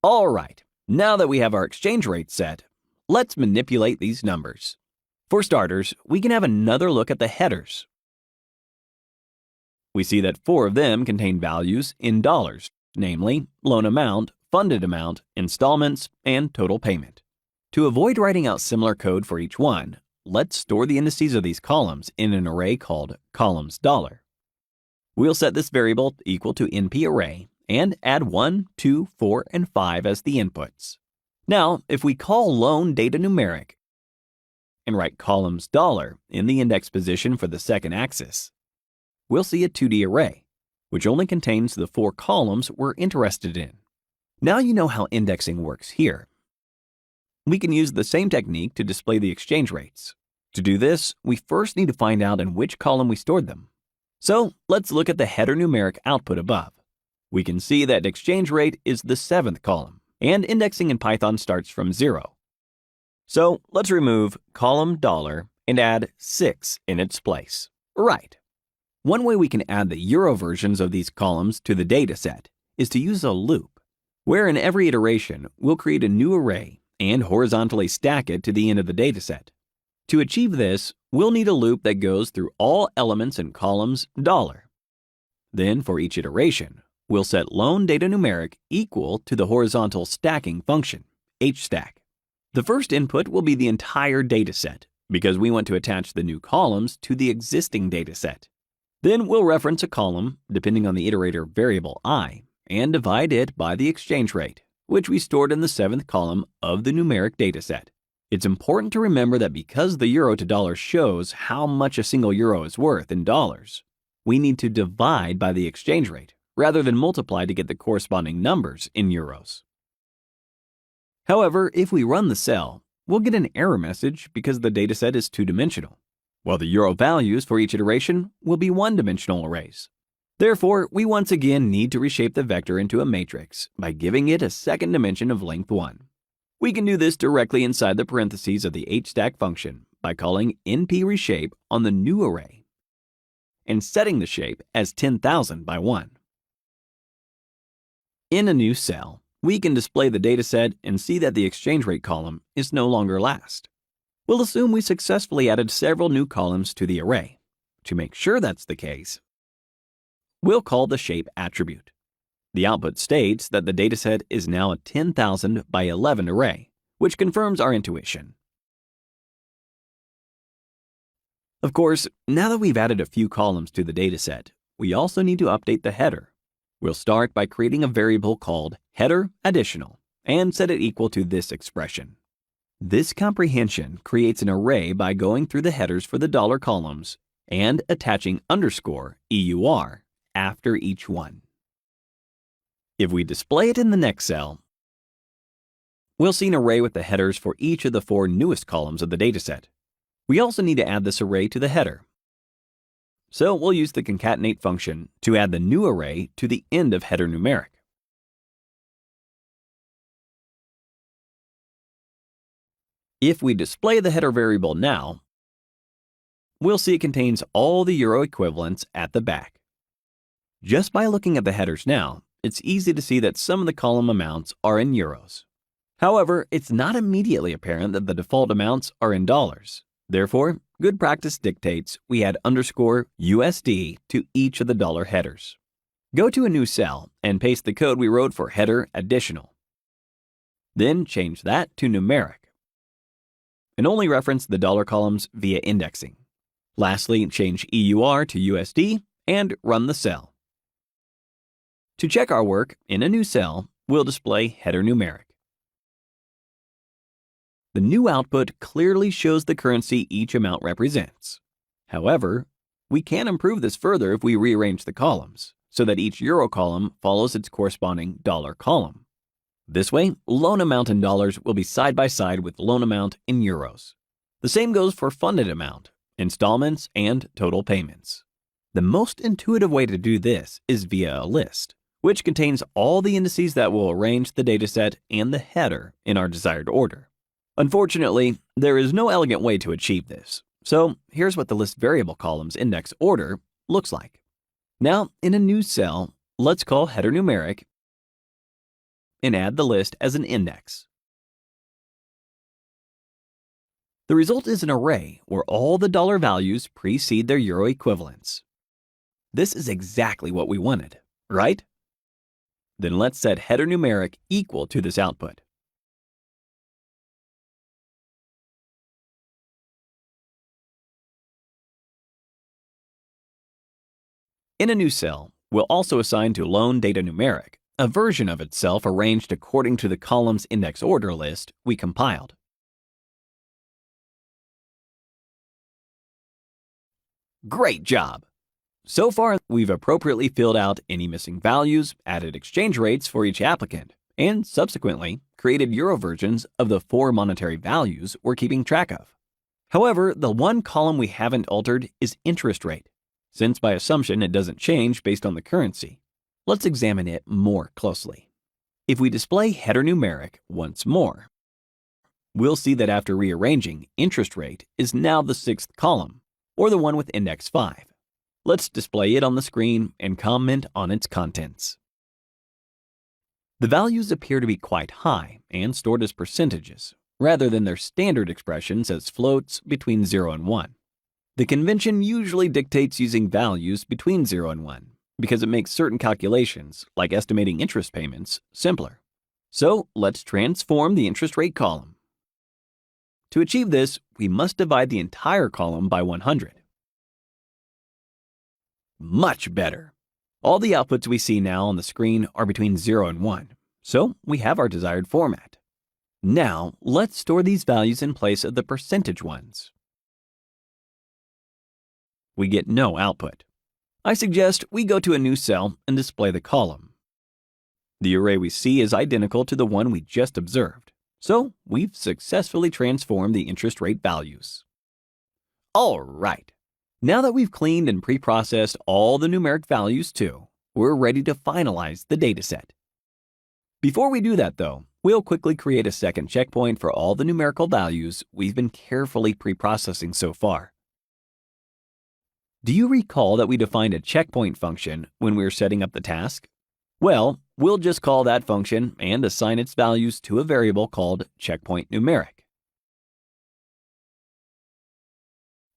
All right, now that we have our exchange rate set, let's manipulate these numbers. For starters, we can have another look at the headers. We see that 4 of them contain values in dollars, namely loan amount, funded amount, installments, and total payment. To avoid writing out similar code for each one, let's store the indices of these columns in an array called columns $. We'll set this variable equal to NP_array and add 1, 2, 4, and 5 as the inputs. Now, if we call loan data numeric and write columns $, in the index position for the second axis, we'll see a 2D array, which only contains the 4 columns we're interested in. Now you know how indexing works here. We can use the same technique to display the exchange rates. To do this, we first need to find out in which column we stored them. So let's look at the header numeric output above. We can see that exchange rate is the 7th column, and indexing in Python starts from 0. So let's remove column $, and add 6 in its place. Right. One way we can add the euro versions of these columns to the dataset is to use a loop, where in every iteration we'll create a new array and horizontally stack it to the end of the dataset. To achieve this, we'll need a loop that goes through all elements in columns $. Then for each iteration, we'll set loan data numeric equal to the horizontal stacking function, hstack. The first input will be the entire dataset, because we want to attach the new columns to the existing dataset. Then we'll reference a column, depending on the iterator variable I, and divide it by the exchange rate, which we stored in the 7th column of the numeric dataset. It's important to remember that because the euro to dollar shows how much a single euro is worth in dollars, we need to divide by the exchange rate, rather than multiply to get the corresponding numbers in euros. However, if we run the cell, we'll get an error message because the dataset is 2-dimensional, while the euro values for each iteration will be 1-dimensional arrays. Therefore, we once again need to reshape the vector into a matrix by giving it a second dimension of length 1. We can do this directly inside the parentheses of the hstack function by calling np_reshape on the new array and setting the shape as 10,000 by 1. In a new cell, we can display the dataset and see that the exchange rate column is no longer last. We'll assume we successfully added several new columns to the array. To make sure that's the case, we'll call the shape attribute. The output states that the dataset is now a 10,000 by 11 array, which confirms our intuition. Of course, now that we've added a few columns to the dataset, we also need to update the header. We'll start by creating a variable called header additional and set it equal to this expression. This comprehension creates an array by going through the headers for the dollar columns and attaching underscore EUR after each one. If we display it in the next cell, we'll see an array with the headers for each of the 4 newest columns of the dataset. We also need to add this array to the header. So we'll use the concatenate function to add the new array to the end of header numeric. If we display the header variable now, we'll see it contains all the euro equivalents at the back. Just by looking at the headers now, it's easy to see that some of the column amounts are in euros. However, it's not immediately apparent that the default amounts are in dollars. Therefore, good practice dictates we add underscore USD to each of the dollar headers. Go to a new cell and paste the code we wrote for header additional. Then change that to numeric, and only reference the dollar columns via indexing. Lastly, change EUR to USD and run the cell. To check our work, in a new cell, we'll display header numeric. The new output clearly shows the currency each amount represents. However, we can improve this further if we rearrange the columns, so that each euro column follows its corresponding dollar column. This way, loan amount in dollars will be side by side with loan amount in euros. The same goes for funded amount, installments, and total payments. The most intuitive way to do this is via a list, which contains all the indices that will arrange the dataset and the header in our desired order. Unfortunately, there is no elegant way to achieve this, so here's what the list variable column's index order looks like. Now, in a new cell, let's call header numeric and add the list as an index. The result is an array where all the dollar values precede their euro equivalents. This is exactly what we wanted, right? Then let's set header numeric equal to this output. In a new cell, we'll also assign to loan data numeric a version of itself arranged according to the column's index order list we compiled. Great job! So far, we've appropriately filled out any missing values, added exchange rates for each applicant, and subsequently created euro versions of the 4 monetary values we're keeping track of. However, the one column we haven't altered is interest rate, since by assumption it doesn't change based on the currency. Let's examine it more closely. If we display header numeric once more, we'll see that after rearranging, interest rate is now the 6th column, or the one with index 5. Let's display it on the screen and comment on its contents. The values appear to be quite high and stored as percentages, rather than their standard expressions as floats between 0 and 1. The convention usually dictates using values between 0 and 1 because it makes certain calculations, like estimating interest payments, simpler. So let's transform the interest rate column. To achieve this, we must divide the entire column by 100. Much better! All the outputs we see now on the screen are between 0 and 1, so we have our desired format. Now, let's store these values in place of the percentage ones. We get no output. I suggest we go to a new cell and display the column. The array we see is identical to the one we just observed, so we've successfully transformed the interest rate values. All right. Now that we've cleaned and pre-processed all the numeric values too, we're ready to finalize the dataset. Before we do that though, we'll quickly create a second checkpoint for all the numerical values we've been carefully pre-processing so far. Do you recall that we defined a checkpoint function when we were setting up the task? Well, we'll just call that function and assign its values to a variable called checkpoint numeric.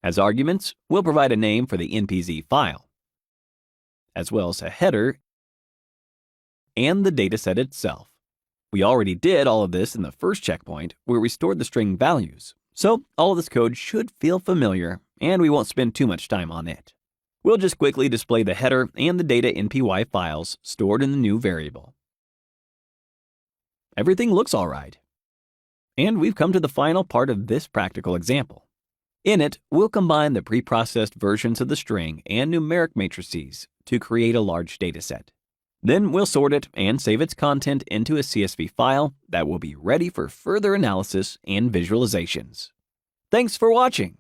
As arguments, we'll provide a name for the NPZ file, as well as a header and the dataset itself. We already did all of this in the first checkpoint where we stored the string values, so all of this code should feel familiar and we won't spend too much time on it. We'll just quickly display the header and the data NPY files stored in the new variable. Everything looks all right. And we've come to the final part of this practical example. In it, we'll combine the pre-processed versions of the string and numeric matrices to create a large dataset. Then we'll sort it and save its content into a CSV file that will be ready for further analysis and visualizations. Thanks for watching.